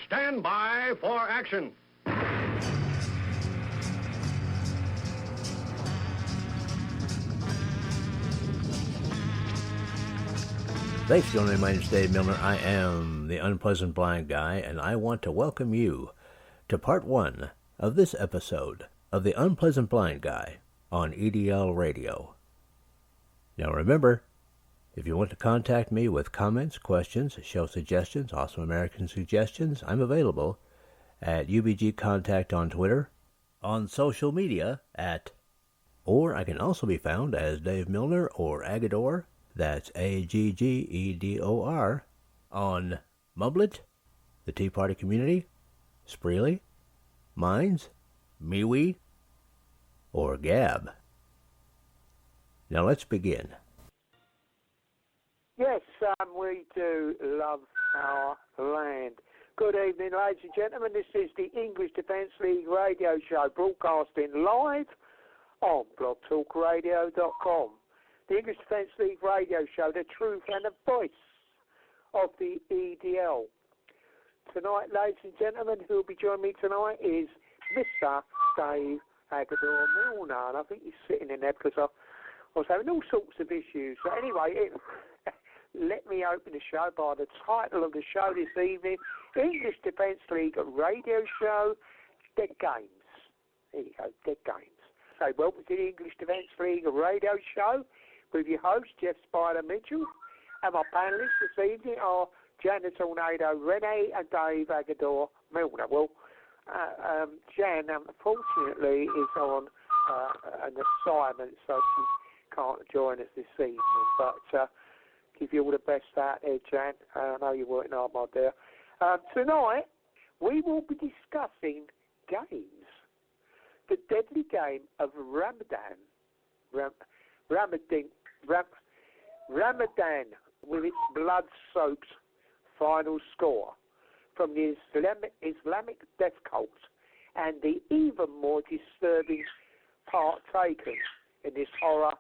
stand by for action. Thanks for joining me. My name is Dave Milner. I am the Unpleasant Blind Guy, and I want to welcome you to part one of this episode of the Unpleasant Blind Guy on EDL Radio. Now remember, if you want to contact me with comments, questions, show suggestions, Awesome American suggestions, I'm available at UBG Contact on Twitter, on social media or I can also be found as Dave Milner or Agador, that's Aggedor, on Mumblet, the Tea Party Community, Spreely, Minds, MeWe, or Gab. Now let's begin. Yes, we do love our land. Good evening, ladies and gentlemen. This is the English Defence League radio show broadcasting live on blogtalkradio.com. The English Defence League radio show, the truth and the voice of the EDL. Tonight, ladies and gentlemen, who will be joining me tonight is Mr. Dave Agador Milner. And I think he's sitting in there because I was having all sorts of issues. So anyway, let me open the show by the title of the show this evening, English Defence League radio show, Dead Games. There you go, Dead Games. So welcome to the English Defence League radio show with your host, Jeff Spider Mitchell. And my panellists this evening are Jan the Tornado Renee and Dave Agador Milner. Well, Jan, unfortunately, is on an assignment, so she can't join us this evening. But give you all the best out there, Jan. I know you're working hard, my dear. Tonight, we will be discussing games. The deadly game of Ramadan. Ramadan, with its blood-soaked final score from the Islamic death cult and the even more disturbing partakers in this horror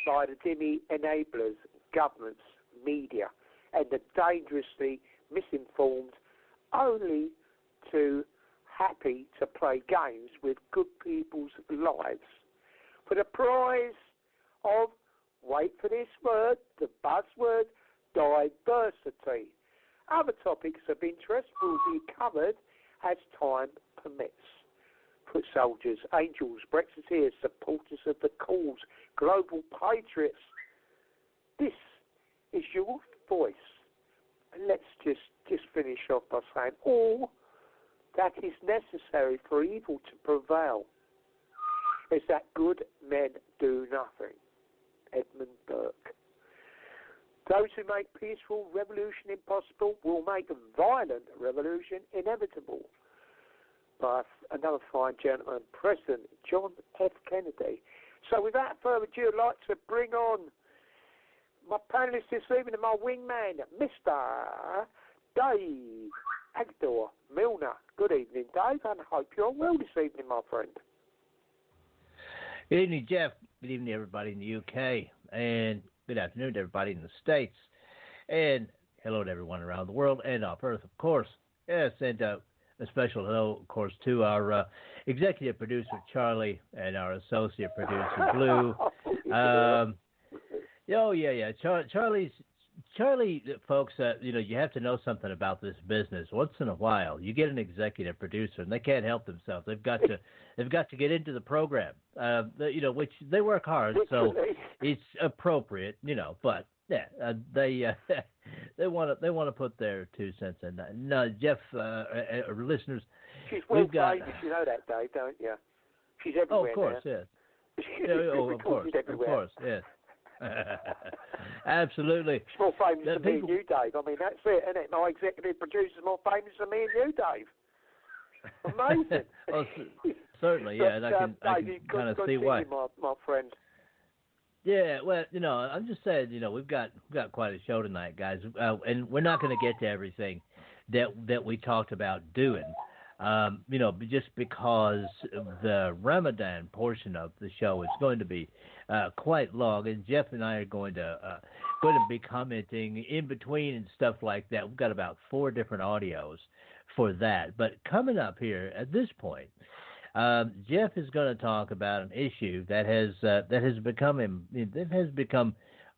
by the Dhimmi enablers, governments, media, and the dangerously misinformed, only too happy to play games with good people's lives for the prize of, wait for this word, the buzzword, diversity. Other topics of interest will be covered as time permits. Foot soldiers, angels, Brexiteers, supporters of the cause, global patriots. This is your voice. And let's just finish off by saying all that is necessary for evil to prevail is that good men do nothing. Edmund Burke. Those who make peaceful revolution impossible will make violent revolution inevitable. By another fine gentleman, President John F. Kennedy. So without further ado, I'd like to bring on my panelist this evening, my wingman, Mr. Dave Agador Milner. Good evening, Dave, and I hope you're well this evening, my friend. Good evening, Jeff. Good evening, everybody in the UK, and good afternoon to everybody in the States, and hello to everyone around the world and off Earth, of course. Yes, and a special hello, of course, to our executive producer, Charlie, and our associate producer, Blue. Charlie, folks, you have to know something about this business. Once in a while, you get an executive producer, and they can't help themselves. They've got to get into the program, which they work hard, so it's appropriate, but yeah, they want to put their 2 cents in that. No, Jeff, listeners, she's well famous, you know that, Dave, don't you? She's everywhere. Oh, of course, now. Yes. Of course, yes. Absolutely. She's more famous than me and you, Dave. I mean, that's it, isn't it? My executive producer's more famous than me and you, Dave. Amazing. Well, certainly, yeah, but, and I can kind of see why. My friend. Yeah, well, I'm just saying, we've got quite a show tonight, guys, and we're not going to get to everything that we talked about doing. Just because the Ramadan portion of the show is going to be quite long, and Jeff and I are going to be commenting in between and stuff like that. We've got about 4 different audios for that. But coming up here at this point, Jeff is going to talk about an issue that has become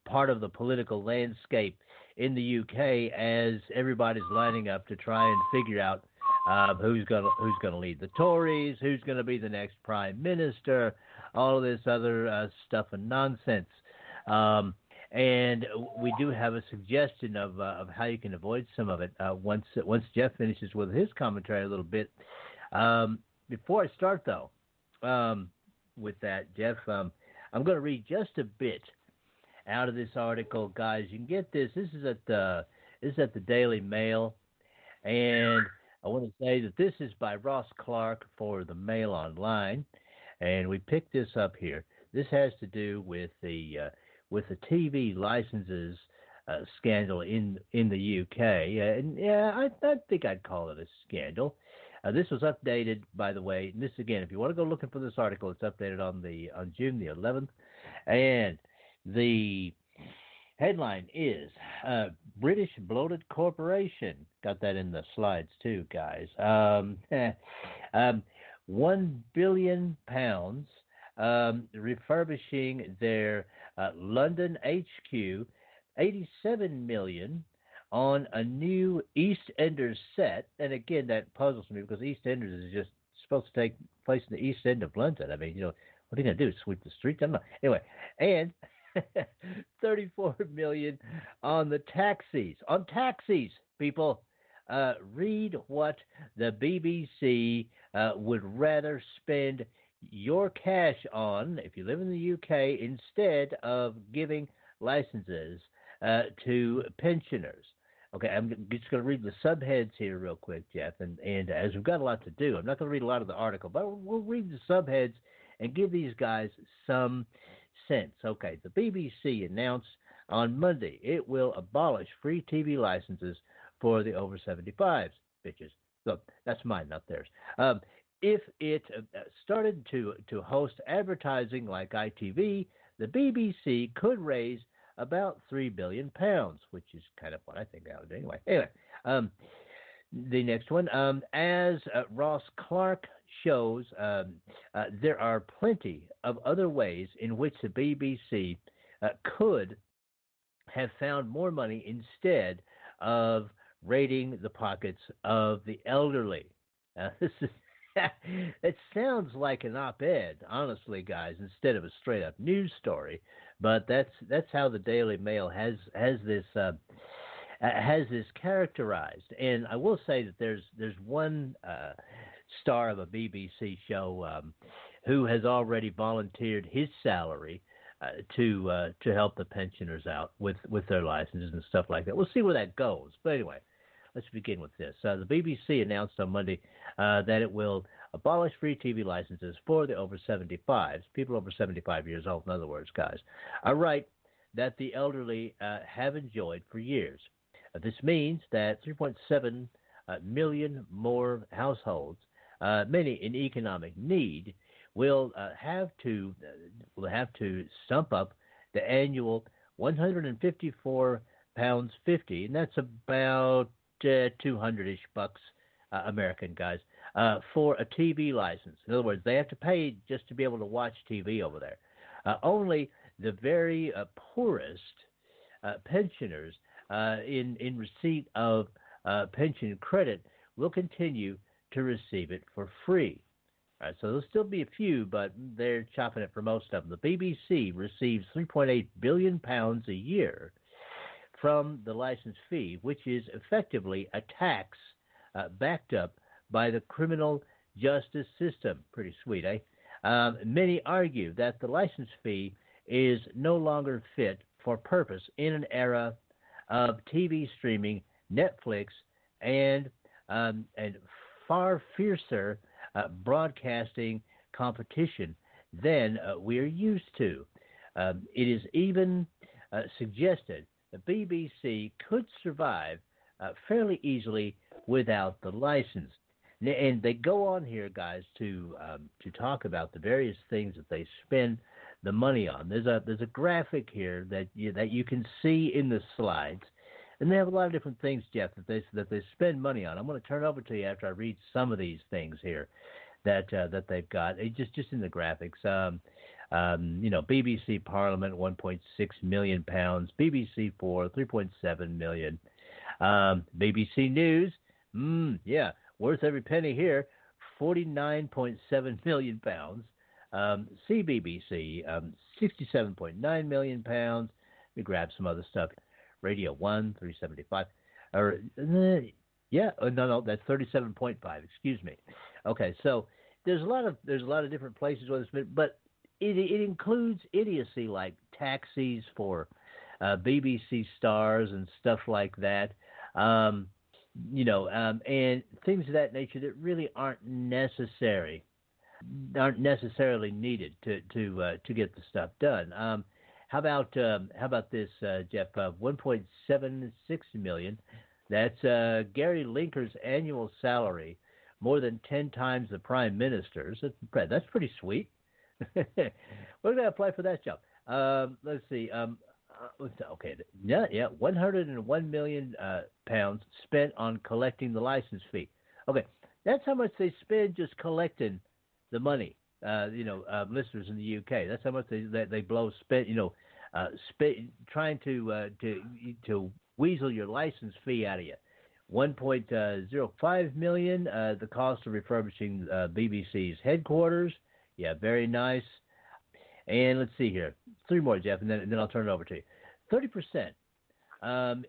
part of the political landscape in the UK as everybody's lining up to try and figure out who's gonna lead the Tories, who's gonna be the next prime minister, all of this other stuff and nonsense. And we do have a suggestion of how you can avoid some of it once Jeff finishes with his commentary a little bit. Before I start though, with that, Jeff, I'm going to read just a bit out of this article, guys. You can get this. This is at the Daily Mail, and I want to say that this is by Ross Clark for the Mail Online, and we picked this up here. This has to do with the TV licenses scandal in the UK, and I think I'd call it a scandal. This was updated, by the way. And this again, if you want to go looking for this article, it's updated on June the 11th, and the headline is British bloated corporation. Got that in the slides too, guys. £1 billion refurbishing their London HQ, $87 million on a new EastEnders set. And again, that puzzles me because EastEnders is just supposed to take place in the East End of London. I mean, what are you going to do? Sweep the streets? I don't know. Anyway, and $34 million on the taxis. On taxis, people. Read what the BBC would rather spend your cash on if you live in the UK instead of giving licenses to pensioners. Okay, I'm just going to read the subheads here real quick, Jeff, and as we've got a lot to do, I'm not going to read a lot of the article, but we'll read the subheads and give these guys some sense. Okay, the BBC announced on Monday it will abolish free TV licenses for the over 75s, bitches. So that's mine, not theirs. If it started to host advertising like ITV, the BBC could raise about £3 billion, which is kind of what I think I would do anyway. The next one, as Ross Clark shows, there are plenty of other ways in which the BBC could have found more money instead of raiding the pockets of the elderly. It sounds like an op-ed, honestly, guys, instead of a straight-up news story. But that's how the Daily Mail has this characterized. And I will say that there's one star of a BBC show who has already volunteered his salary to help the pensioners out with their licenses and stuff like that. We'll see where that goes. But anyway, let's begin with this. The BBC announced on Monday that it will abolish free TV licenses for the over 75s, people over 75 years old, in other words, guys, a right that the elderly have enjoyed for years. This means that 3.7 million more households, many in economic need, will have to stump up the annual £154.50, and that's about 200-ish bucks American, guys, for a TV license. In other words, they have to pay just to be able to watch TV over there. Only the very poorest pensioners in receipt of pension credit will continue to receive it for free. All right, so there'll still be a few, but they're chopping it for most of them. The BBC receives £3.8 billion a year from the license fee, which is effectively a tax backed up by the criminal justice system. Pretty sweet, eh? Many argue that the license fee is no longer fit for purpose in an era of TV streaming, Netflix, and far fiercer broadcasting competition than we are used to. It is even suggested the BBC could survive fairly easily without the license. And they go on here, guys, to talk about the various things that they spend the money on. There's a graphic here that you can see in the slides, and they have a lot of different things, Jeff, that they spend money on. I'm going to turn it over to you after I read some of these things here that they've got just in the graphics. BBC Parliament, 1.6 million pounds. BBC 4, 3.7 million. BBC News, worth every penny here, 49.7 million pounds. CBBC, 67.9 million pounds. Let me grab some other stuff. Radio 1, 375. That's 37.5. Excuse me. Okay, so there's a lot of different places where it's been, but it includes idiocy like taxis for BBC stars and stuff like that. And things of that nature that really aren't necessarily needed to get the stuff done. How about this, Jeff? 1.76 million. That's Gary Linker's annual salary, more than 10 times the Prime Minister's. That's pretty sweet. We're going to apply for that job. Let's see. 101 million pounds spent on collecting the license fee. Okay, that's how much they spend just collecting the money. Listeners in the UK, that's how much they blow trying to weasel your license fee out of you. 1.05 million, the cost of refurbishing BBC's headquarters. Yeah, very nice. And let's see here, 3 more, Jeff, and then I'll turn it over to you. 30%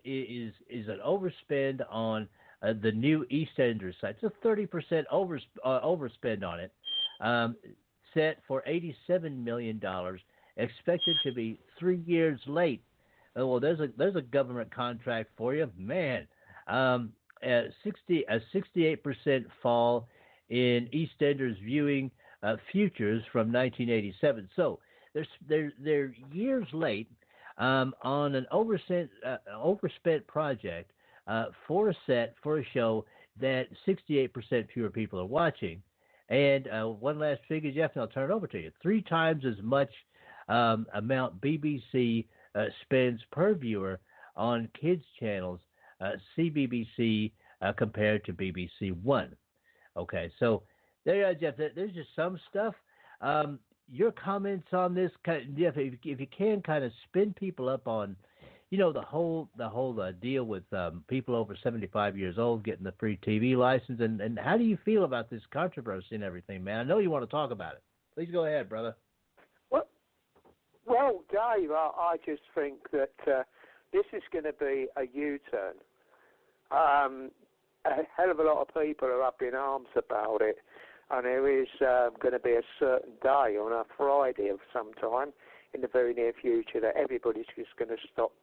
is an overspend on the new EastEnders site. It's a 30% overspend on it, set for $87 million, expected to be 3 years late. Well, there's a government contract for you, man. A 68% fall in EastEnders viewing futures from 1987. So they're years late on an overspent project for a show that 68% fewer people are watching. And one last figure, Jeff, and I'll turn it over to you. 3 times as much amount BBC spends per viewer on kids channels, CBBC compared to BBC One. Okay, so there you are, Jeff. There's just some stuff. Your comments on this, Jeff, if you can kind of spin people up on, the whole deal with people over 75 years old getting the free TV license, and how do you feel about this controversy and everything, man? I know you want to talk about it. Please go ahead, brother. Well, Dave, I just think that this is going to be a U-turn. A hell of a lot of people are up in arms about it, and there is going to be a certain day on a Friday of some time in the very near future that everybody's just going to stop.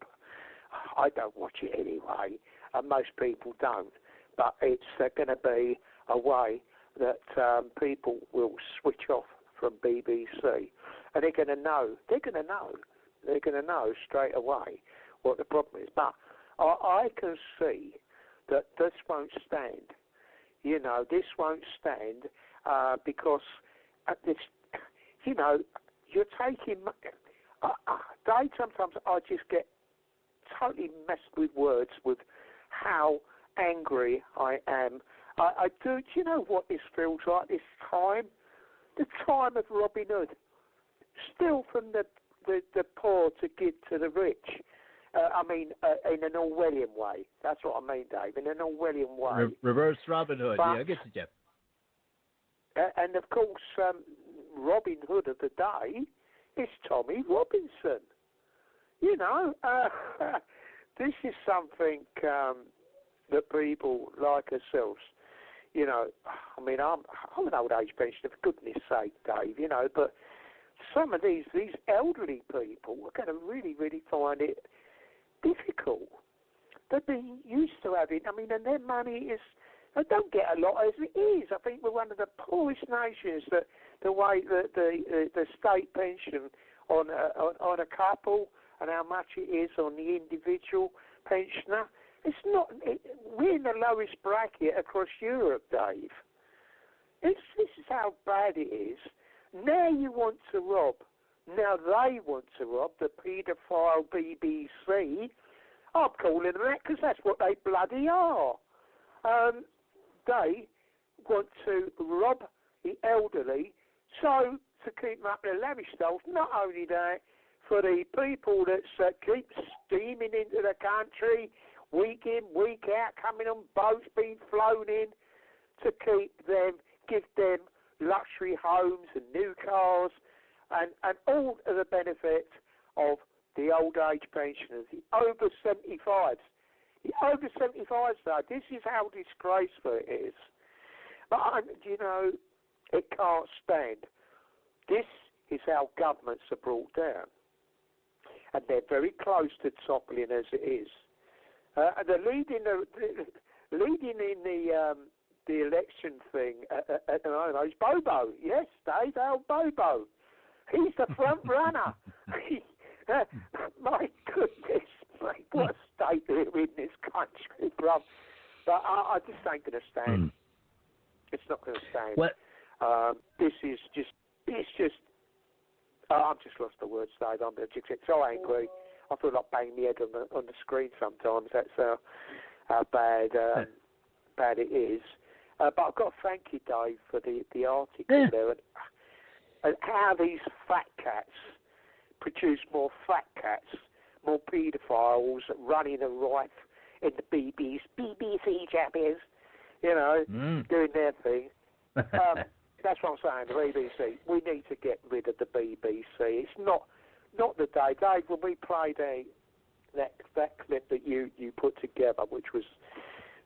I don't watch it anyway, and most people don't, but it's going to be a way that people will switch off from BBC, and they're going to know straight away what the problem is. But I can see that this won't stand. This won't stand because this, you're taking. Dave, sometimes I just get totally messed with words with how angry I am. I do. Do you know what this feels like? This time, the time of Robin Hood, still from the poor to give to the rich. In an Orwellian way. That's what I mean, Dave. In an Orwellian way. Reverse Robin Hood. I get you, Jeff. And of course, Robin Hood of the day is Tommy Robinson. This is something that people like ourselves. I'm an old age pensioner, for goodness sake, Dave. But some of these elderly people are going to really, really find it difficult. They've been used to having, and their money is, they don't get a lot as it is. I think we're one of the poorest nations. That the way that the state pension on a couple and how much it is on the individual pensioner, it's not. We're in the lowest bracket across Europe, Dave. This is how bad it is. Now you want to rob. Now they want to rob the paedophile BBC. I'm calling them that because that's what they bloody are. They want to rob the elderly, so to keep them up their lavish styles. Not only that, for the people that keep steaming into the country, week in, week out, coming on boats, being flown in, to give them luxury homes and new cars, and all of the benefits of the old age pensioners, the over 75s. The over 75s, though, this is how disgraceful it is. But, it can't stand. This is how governments are brought down. And they're very close to toppling as it is. The leading in the election thing at the moment is Bobo. Yes, Dave, old Bobo. He's the front runner. My goodness, mate, what a state we're in this country, bruv. But I just ain't going to stand. It's not going to stand. What? This is just, I've just lost the words, Dave. I'm just so angry. I feel like banging my head on the screen sometimes. That's how bad it is. But I've got to thank you, Dave, for the article there. And how these fat cats produce more fat cats, more paedophiles running a rife in the BBC champions, doing their thing. That's what I'm saying, the BBC. We need to get rid of the BBC. It's not the day. Dave, when we played that clip that you put together, which was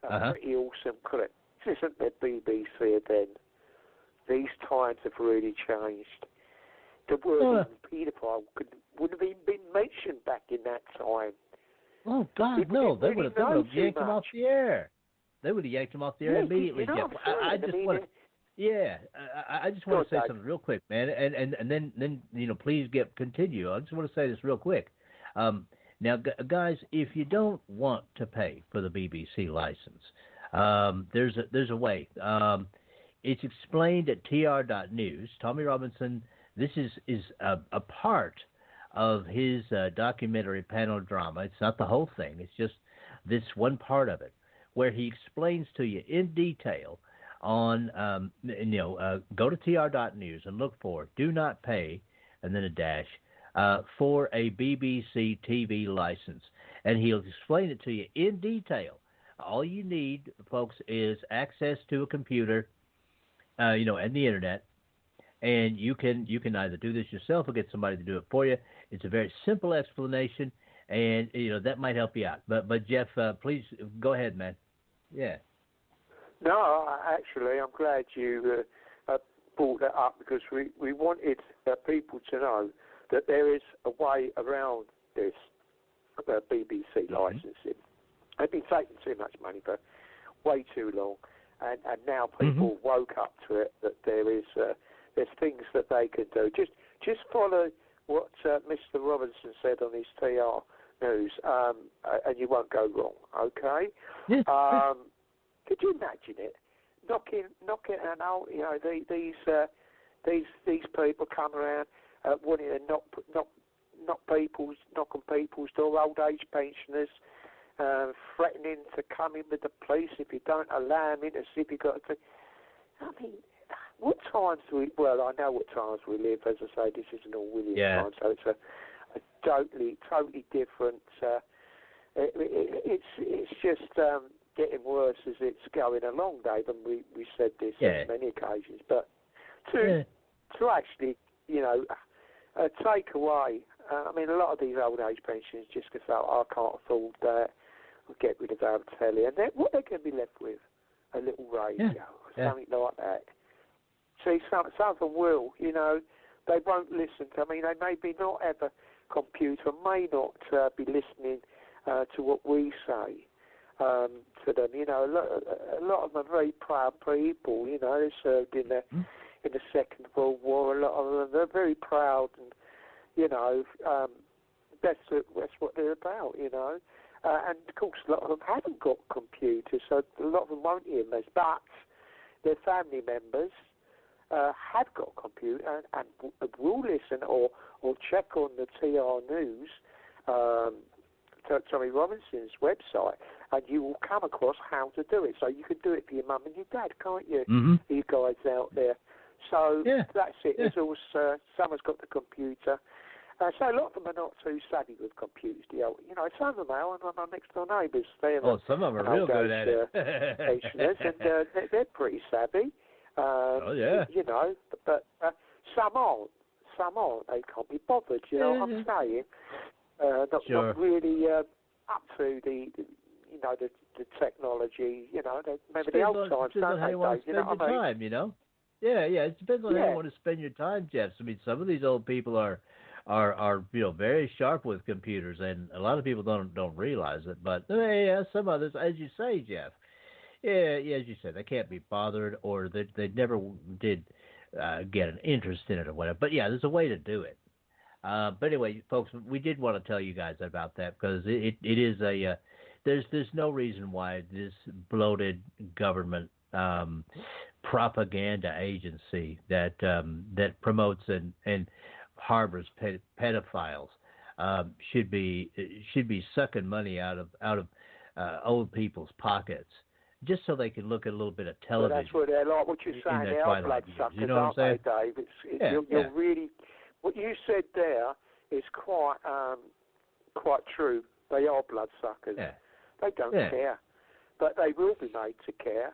a pretty awesome clip, this isn't the BBC then. These times have really changed. The word paedophile wouldn't have even been mentioned back in that time. Oh, God, no. They would have yanked him off the air. They would have yanked him off the air immediately, Jeff. I just want to say something real quick, man, and then please continue. I just want to say this real quick. Now, guys, if you don't want to pay for the BBC license, there's a way. It's explained at tr.news. Tommy Robinson, this is a part of his documentary panel drama. It's not the whole thing. It's just this one part of it, where he explains to you in detail on, go to tr.news and look for do not pay, and then a dash, for a BBC TV license. And he'll explain it to you in detail. All you need, folks, is access to a computer, and the internet, and you can either do this yourself or get somebody to do it for you. It's a very simple explanation, and that might help you out. But Jeff, please go ahead, man. Yeah. No, actually, I'm glad you brought that up, because we wanted people to know that there is a way around this BBC licensing. They've been taking too much money for way too long, and now people woke up to it, that there's things that they can do. Just follow what Mr. Robinson said on his TR News, and you won't go wrong. Okay. Yeah. Could you imagine it? Knocking an old, these people come around wanting to knock on people's door, old age pensioners, threatening to come in with the police if you don't allow them in, as if you got to. I mean, what times do we? Well, I know what times we live. As I say, this isn't all William time, so it's a totally different. It's just getting worse as it's going along, Dave, and we said this on many occasions. But to actually, take away. I mean, a lot of these old age pensions just go, I can't afford that. I'll get rid of our telly, and what they're going to be left with, a little radio or something like that. See, some of them will, they won't listen to. I mean, they may not have a computer, may not be listening to what we say to them. A lot of them are very proud people. They served in the Second World War. A lot of them, they're very proud, and that's what they're about. And of course, a lot of them haven't got computers, so a lot of them won't hear this. But their family members have got a computer and will listen or check on the TR News, Tommy Robinson's website, and you will come across how to do it. So you can do it for your mum and your dad, can't you? Mm-hmm. You guys out there. So that's it. Yeah. It's also, someone's got the computer. So a lot of them are not too savvy with computers. Some of them are, and my next door neighbours. Some of them are real good at it. Pensioners, and they're pretty savvy. But some aren't. Some aren't. They can't be bothered. You know what I'm saying? Not really up to the technology. They remember the old times, don't they? How you want to spend your time, Yeah, it depends on how you want to spend your time, Jeff. I mean, some of these old people are very sharp with computers, and a lot of people don't realize it. But some others, as you say, Jeff, as you said, they can't be bothered, or they never did get an interest in it or whatever. But there's a way to do it. But anyway, folks, we did want to tell you guys about that, because it is there's no reason why this bloated government propaganda agency that promotes and harbors pedophiles should be sucking money out of old people's pockets, just so they can look at a little bit of television. Well, that's what they're like. What you're saying, they are bloodsuckers, you know what I'm saying, Dave? You're really, what you said there is quite true. They are bloodsuckers. Yeah. They don't care, but they will be made to care.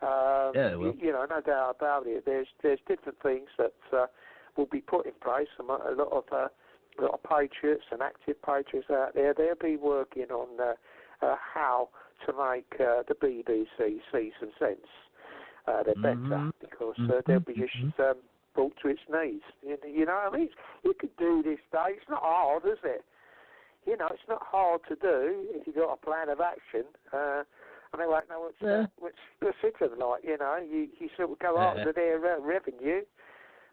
They will. No doubt about it. There's different things that will be put in place. A lot of patriots and active patriots out there, they'll be working on how to make the BBC see some sense. They're better, because they'll be just brought to its knees. You know what I mean? You could do this, Dave. It's not hard, is it? It's not hard to do if you've got a plan of action. And they won't know what's the citizen like. You sort of go after their revenue.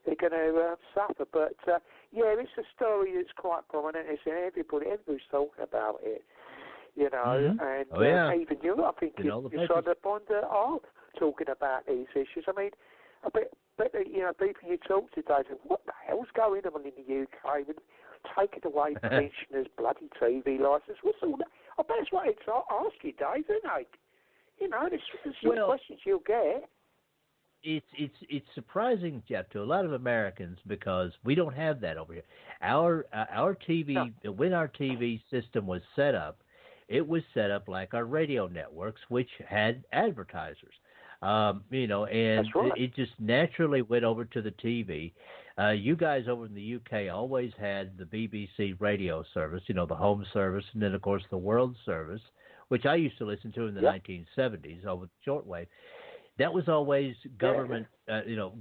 They're going to suffer. But it's a story that's quite prominent. It's everybody's talking about it. And even you, I think you're on the bond are talking about these issues. I mean, I bet people you talk to today say, what the hell's going on in the UK with taking away pensioners' bloody TV licence? What's all that? I bet that's what it's ask you, Dave, isn't it? There's some questions you'll get. It's surprising, Jeff, to a lot of Americans, because we don't have that over here. Our TV, when our TV system was set up, it was set up like our radio networks, which had advertisers. And that's right. it just naturally went over to the TV. You guys over in the UK always had the BBC radio service, the home service, and then, of course, the world service, which I used to listen to in the 1970s over the shortwave. That was always government,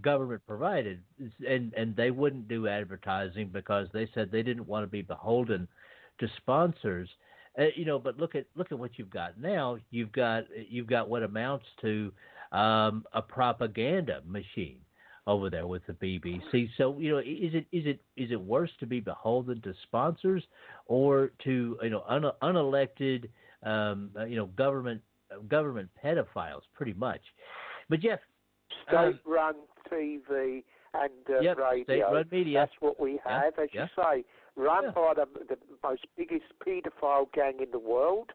government provided, and they wouldn't do advertising because they said they didn't want to be beholden to sponsors. But look at what you've got now. You've got what amounts to a propaganda machine over there with the BBC. So is it worse to be beholden to sponsors or to unelected government pedophiles, pretty much? But Jeff, state-run TV and radio. State-run media. That's what we have, as you say, run by the most biggest paedophile gang in the world,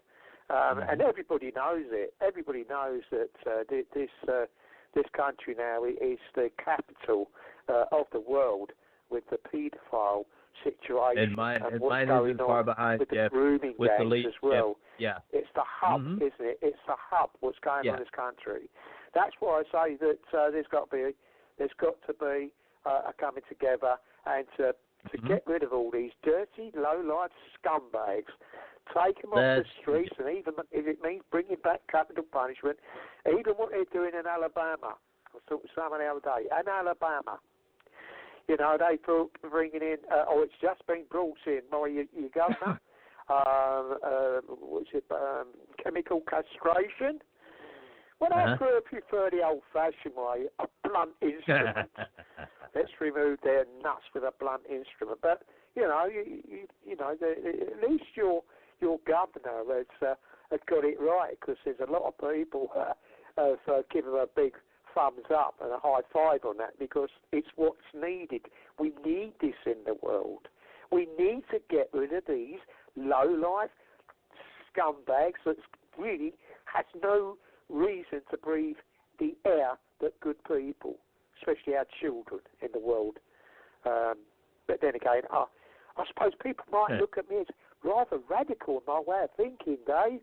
and everybody knows it. Everybody knows that this country now is the capital of the world with the paedophile situation. And mine isn't far behind, with Jeff, the grooming with gangs the lead, as well. Yeah. It's the hub, isn't it? It's the hub. What's going on in this country? That's why I say that there's got to be a coming together and to get rid of all these dirty, low-life scumbags. Take them off the streets, and even if it means bringing back capital punishment, even what they're doing in Alabama. I was talking to someone the other day. In Alabama, they bringing in, it's just been brought in by your governor. Chemical castration. Well, I prefer the old-fashioned way, a blunt instrument. Let's remove their nuts with a blunt instrument. But at least your governor has got it right, because there's a lot of people have given him a big thumbs up and a high five on that, because it's what's needed. We need this in the world. We need to get rid of these low-life scumbags that really has no reason to breathe the air that good people, especially our children in the world. But then again, I suppose people might look at me as rather radical in my way of thinking, Dave.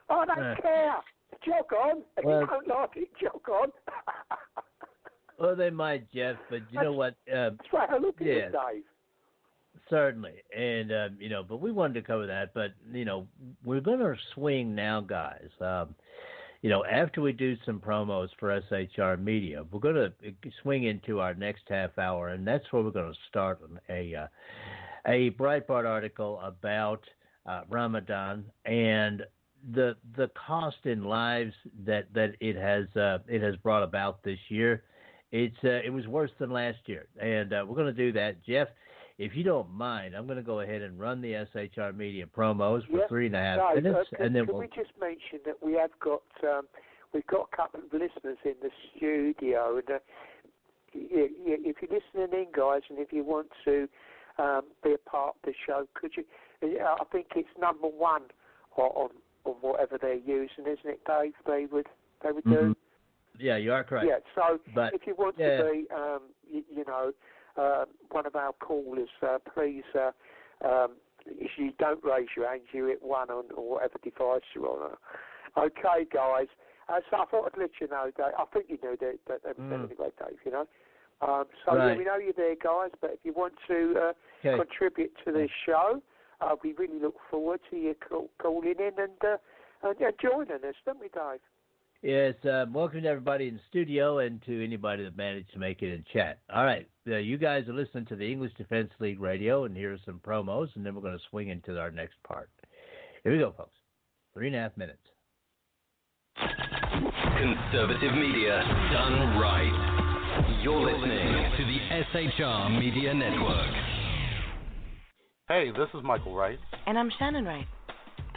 I don't care. Jog on. If you don't like it, jog on. Well, they might, Jeff, but you know what? That's right I look at it, Dave. Certainly. And, but we wanted to cover that. But, we're going to swing now, guys. After we do some promos for SHR Media, we're going to swing into our next half hour, and that's where we're going to start on a Breitbart article about Ramadan and the cost in lives that it has brought about this year. It was worse than last year, and we're going to do that. Jeff, if you don't mind, I'm going to go ahead and run the SHR Media promos for 3.5 minutes, and then we just mention that we have got we've got a couple of listeners in the studio, and if you're listening in, guys, and if you want to be a part of the show, could you? I think it's number one on whatever they're using, isn't it, Dave? They would do. Yeah, you are correct. Yeah, so but, if you want to be, one of our callers, please, if you don't raise your hand, you hit 1 on whatever device you're on. Okay, guys. So I thought I'd let you know, Dave. I think you know that anyway, Dave, we know you're there, guys, but if you want to contribute to this show, we really look forward to you calling in and joining us, don't we, Dave? Yes, welcome to everybody in the studio and to anybody that managed to make it in chat. All right, you guys are listening to the English Defense League Radio, and here's some promos, and then we're going to swing into our next part. Here we go, folks. 3.5 minutes. Conservative media done right. You're listening to the SHR Media Network. Hey, this is Michael Wright. And I'm Shannon Wright.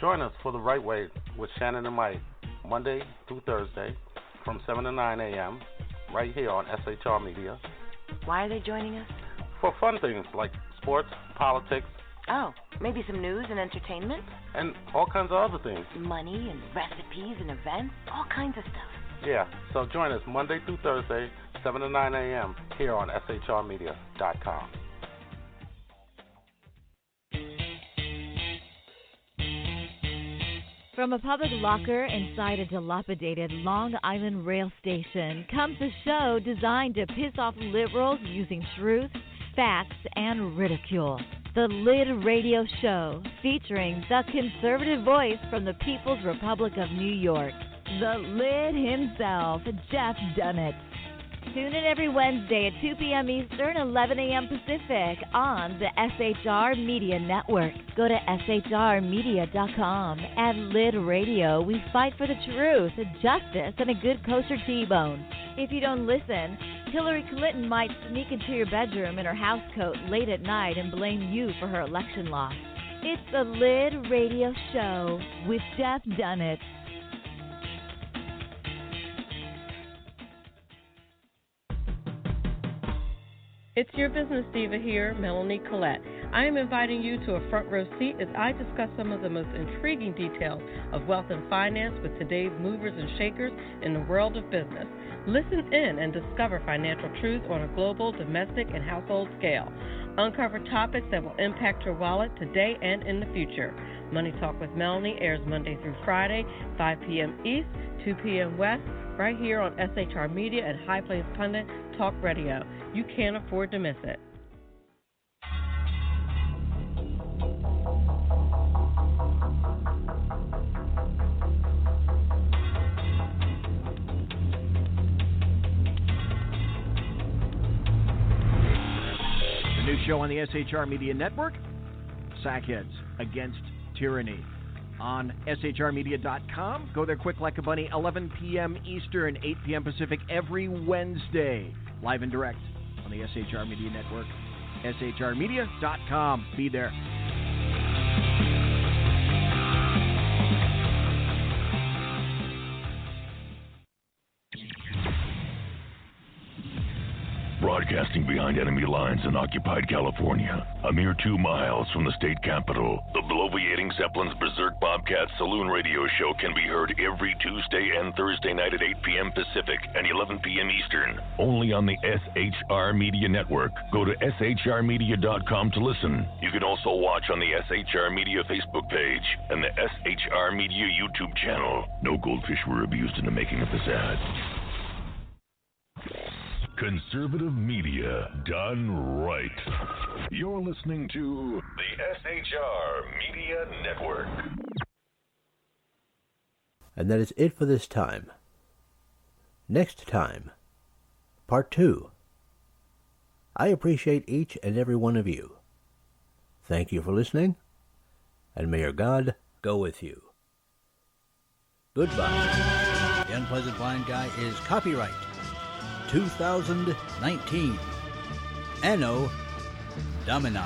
Join us for The Right Way with Shannon and Mike, Monday through Thursday from 7 to 9 a.m. right here on SHR Media. Why are they joining us? For fun things like sports, politics. Oh, maybe some news and entertainment? And all kinds of other things. Money and recipes and events, all kinds of stuff. Yeah, so join us Monday through Thursday, 7 to 9 a.m. here on shrmedia.com. From a public locker inside a dilapidated Long Island rail station comes a show designed to piss off liberals using truth, facts, and ridicule. The Lid Radio Show, featuring the conservative voice from the People's Republic of New York, the Lid himself, Jeff Dunnett. Tune in every Wednesday at 2 p.m. Eastern, 11 a.m. Pacific on the SHR Media Network. Go to shrmedia.com. At Lid Radio, we fight for the truth, justice, and a good kosher T-bone. If you don't listen, Hillary Clinton might sneak into your bedroom in her housecoat late at night and blame you for her election loss. It's the Lid Radio Show with Jeff Dunnett. It's your business diva here, Melanie Collette. I am inviting you to a front row seat as I discuss some of the most intriguing details of wealth and finance with today's movers and shakers in the world of business. Listen in and discover financial truths on a global, domestic, and household scale. Uncover topics that will impact your wallet today and in the future. Money Talk with Melanie airs Monday through Friday, 5 p.m. East, 2 p.m. West, right here on SHR Media and High Plains Pundit Talk Radio. You can't afford to miss it. The new show on the SHR Media Network, Sackheads Against Tyranny. On shrmedia.com. Go there quick like a bunny, 11 p.m. Eastern, 8 p.m. Pacific every Wednesday. Live and direct on the SHR Media Network. shrmedia.com. Be there. Broadcasting behind enemy lines in occupied California, a mere 2 miles from the state capital, the bloviating Zeppelin's Berserk Bobcat Saloon radio show can be heard every Tuesday and Thursday night at 8 p.m. Pacific and 11 p.m. Eastern, only on the SHR Media Network. Go to shrmedia.com to listen. You can also watch on the SHR Media Facebook page and the SHR Media YouTube channel. No goldfish were abused in the making of this ad. Conservative media done right. You're listening to the SHR Media Network. And that is it for this time. Next time, part 2. I appreciate each and every one of you. Thank you for listening, and may your God go with you. Goodbye. The Unpleasant Blind Guy is copyright 2019. Anno Domini.